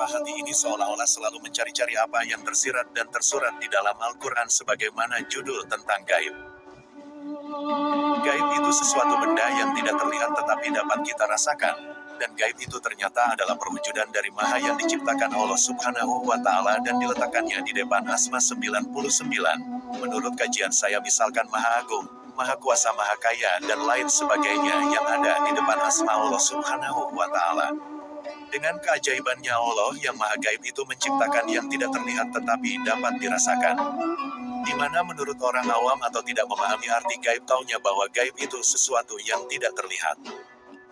Kenapa hati ini seolah-olah selalu mencari-cari apa yang tersirat dan tersurat di dalam Al-Quran sebagaimana judul tentang gaib. Gaib itu sesuatu benda yang tidak terlihat tetapi dapat kita rasakan. Dan gaib itu ternyata adalah perwujudan dari Maha yang diciptakan Allah Subhanahu wa Ta'ala dan diletakkannya di depan Asma 99. Menurut kajian saya misalkan Maha Agung, Maha Kuasa, Maha Kaya, dan lain sebagainya yang ada di depan Asma Allah Subhanahu wa Ta'ala. Dengan keajaibannya Allah yang Maha Gaib itu menciptakan yang tidak terlihat tetapi dapat dirasakan. Di mana menurut orang awam atau tidak memahami arti gaib taunya bahwa gaib itu sesuatu yang tidak terlihat.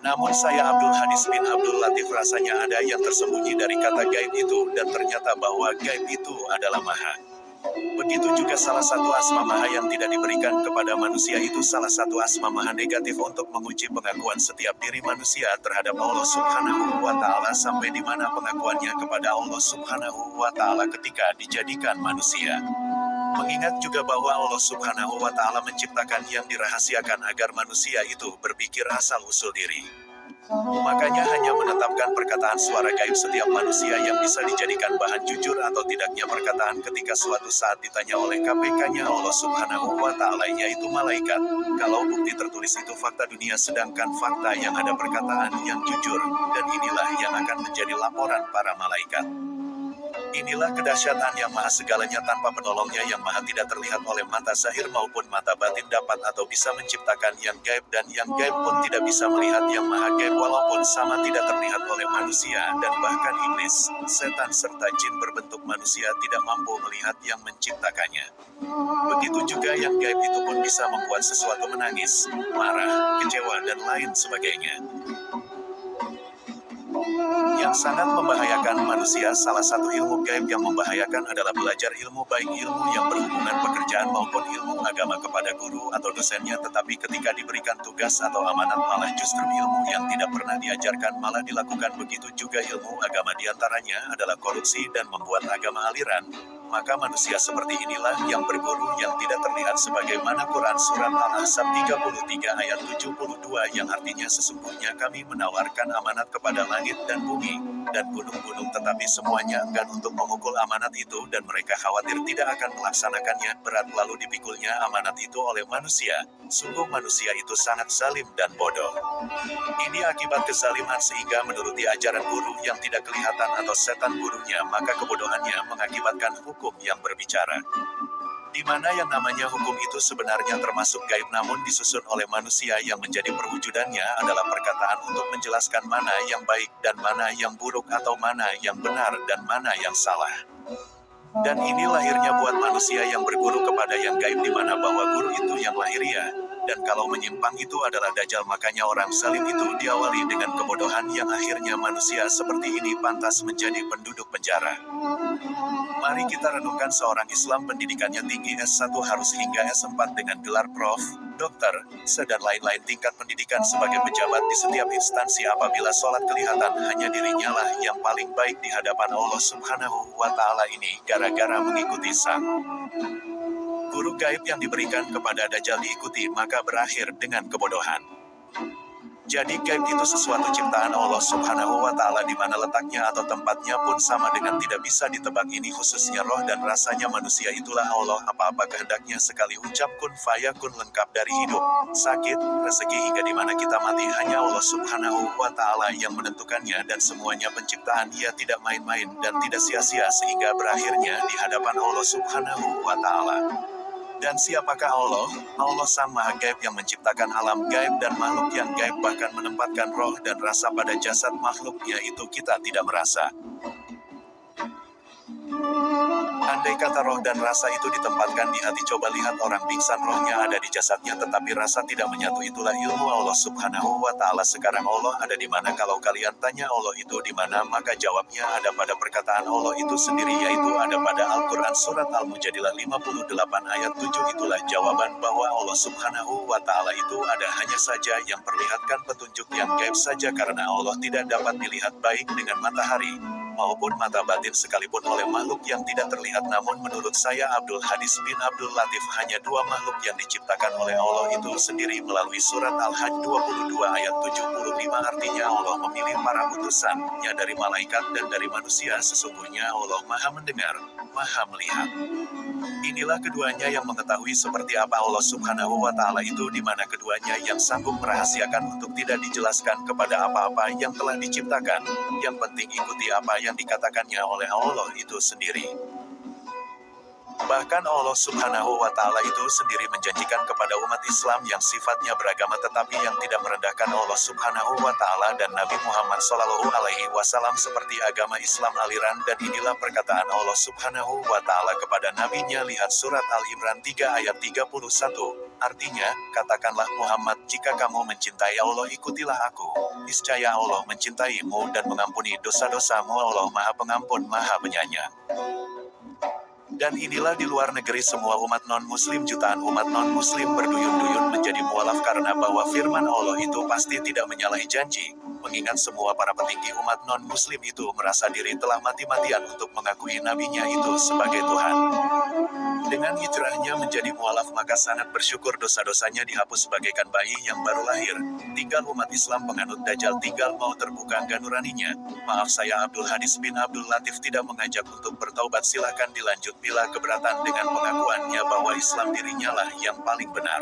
Namun saya Abdul Hadis bin Abdul Latif rasanya ada yang tersembunyi dari kata gaib itu dan ternyata bahwa gaib itu adalah Maha. Begitu juga salah satu asma Maha yang tidak diberikan kepada manusia itu salah satu asma Maha negatif untuk menguji pengakuan setiap diri manusia terhadap Allah Subhanahu wa Ta'ala sampai di mana pengakuannya kepada Allah Subhanahu wa Ta'ala ketika dijadikan manusia. Mengingat juga bahwa Allah Subhanahu wa Ta'ala menciptakan yang dirahasiakan agar manusia itu berpikir asal-usul diri. Makanya hanya menetapkan perkataan suara gaib setiap manusia yang bisa dijadikan bahan jujur atau tidaknya perkataan ketika suatu saat ditanya oleh KPK-nya Allah Subhanahu wa Ta'ala yaitu malaikat. Kalau bukti tertulis itu fakta dunia sedangkan fakta yang ada perkataan yang jujur, dan inilah yang akan menjadi laporan para malaikat. Inilah kedahsyatan yang Maha segalanya tanpa penolongnya yang Maha tidak terlihat oleh mata zahir maupun mata batin dapat atau bisa menciptakan yang gaib dan yang gaib pun tidak bisa melihat yang Maha gaib walaupun sama tidak terlihat oleh manusia dan bahkan iblis, setan serta jin berbentuk manusia tidak mampu melihat yang menciptakannya. Begitu juga yang gaib itu pun bisa membuat sesuatu menangis, marah, kecewa dan lain sebagainya. Yang sangat membahayakan manusia salah satu ilmu gaib yang membahayakan adalah belajar ilmu baik ilmu yang berhubungan pekerjaan maupun ilmu agama kepada guru atau dosennya tetapi ketika diberikan tugas atau amanat malah justru ilmu yang tidak pernah diajarkan malah dilakukan begitu juga ilmu agama diantaranya adalah korupsi dan membuat agama aliran. Maka manusia seperti inilah yang berguru yang tidak terlihat sebagaimana Quran Surat Al-Ahzab 33 ayat 72 yang artinya sesungguhnya kami menawarkan amanat kepada langit dan bumi, dan gunung-gunung tetapi semuanya enggan untuk memukul amanat itu dan mereka khawatir tidak akan melaksanakannya berat lalu dipikulnya amanat itu oleh manusia. Sungguh manusia itu sangat zalim dan bodoh. Ini akibat kezaliman sehingga menuruti ajaran guru yang tidak kelihatan atau setan gurunya maka kebodohannya mengakibatkan hukum yang berbicara. Di mana yang namanya hukum itu sebenarnya termasuk gaib namun disusun oleh manusia yang menjadi perwujudannya adalah perkataan untuk menjelaskan mana yang baik dan mana yang buruk atau mana yang benar dan mana yang salah. Dan ini lahirnya buat manusia yang berguru kepada yang gaib di mana bahwa guru itu yang lahiriah. Dan kalau menyimpang itu adalah dajjal makanya orang zalim itu diawali dengan kebodohan yang akhirnya manusia seperti ini pantas menjadi penduduk penjara. Mari kita renungkan seorang Islam pendidikannya tinggi S1 harus hingga S4 dengan gelar prof, dokter, dan lain-lain tingkat pendidikan sebagai pejabat di setiap instansi apabila sholat kelihatan hanya dirinya lah yang paling baik di hadapan Allah Subhanahu wa Ta'ala ini gara-gara mengikuti sang guru gaib yang diberikan kepada dajjal diikuti maka berakhir dengan kebodohan. Jadi gaib itu sesuatu ciptaan Allah Subhanahu wa Ta'ala di mana letaknya atau tempatnya pun sama dengan tidak bisa ditebak ini khususnya roh dan rasanya manusia itulah Allah apa-apa kehendaknya sekali ucap kun fayakun lengkap dari hidup, sakit, rezeki hingga di mana kita mati hanya Allah Subhanahu wa Ta'ala yang menentukannya dan semuanya penciptaan ia tidak main-main dan tidak sia-sia sehingga berakhirnya di hadapan Allah Subhanahu wa Ta'ala. Dan siapakah Allah? Allah Sang Maha Gaib yang menciptakan alam gaib dan makhluk yang gaib bahkan menempatkan roh dan rasa pada jasad makhluknya itu kita tidak merasa. Andai kata roh dan rasa itu ditempatkan di hati coba lihat orang pingsan rohnya ada di jasadnya tetapi rasa tidak menyatu itulah ilmu Allah Subhanahu wa Ta'ala. Sekarang Allah ada di mana kalau kalian tanya Allah itu di mana maka jawabnya ada pada perkataan Allah itu sendiri yaitu ada pada Al-Quran Surat Al-Mujadilah 58 ayat 7 itulah jawaban bahwa Allah Subhanahu wa Ta'ala itu ada hanya saja yang perlihatkan petunjuk yang gaib saja karena Allah tidak dapat dilihat baik dengan matahari, maupun mata batin sekalipun oleh makhluk yang tidak terlihat. Namun menurut saya Abdul Hadis bin Abdul Latif hanya dua makhluk yang diciptakan oleh Allah itu sendiri melalui surat Al-Hajj 22 ayat 75. Artinya Allah memilih para utusannya dari malaikat dan dari manusia. Sesungguhnya Allah Maha mendengar, Maha melihat. Inilah keduanya yang mengetahui seperti apa Allah Subhanahu wa Ta'ala itu, di mana keduanya yang sanggup merahasiakan untuk tidak dijelaskan kepada apa-apa yang telah diciptakan. Yang penting ikuti apa yang dikatakannya oleh Allah itu sendiri. Bahkan Allah Subhanahu wa Ta'ala itu sendiri menjanjikan kepada umat Islam yang sifatnya beragama tetapi yang tidak merendahkan Allah Subhanahu wa Ta'ala dan Nabi Muhammad SAW seperti agama Islam aliran. Dan inilah perkataan Allah Subhanahu wa Ta'ala kepada nabinya, lihat surat Al-Imran 3 ayat 31. Artinya, katakanlah Muhammad, jika kamu mencintai Allah ikutilah aku. Niscaya Allah mencintaimu dan mengampuni dosa-dosamu. Allah Maha Pengampun, Maha Penyayang. Dan inilah di luar negeri semua umat non-muslim, jutaan umat non-muslim berduyun-duyun menjadi mualaf karena bahwa firman Allah itu pasti tidak menyalahi janji. Mengingat semua para petinggi umat non-muslim itu merasa diri telah mati-matian untuk mengakui nabinya itu sebagai Tuhan. Dengan hijrahnya menjadi mualaf maka sangat bersyukur dosa-dosanya dihapus bagaikan bayi yang baru lahir. Tinggal umat Islam penganut Dajjal tinggal mau terbuka enggak nuraninya. Maaf saya Abdul Hadis bin Abdul Latif tidak mengajak untuk bertaubat, silahkan dilanjut bila keberatan dengan pengakuannya bahwa Islam dirinya lah yang paling benar.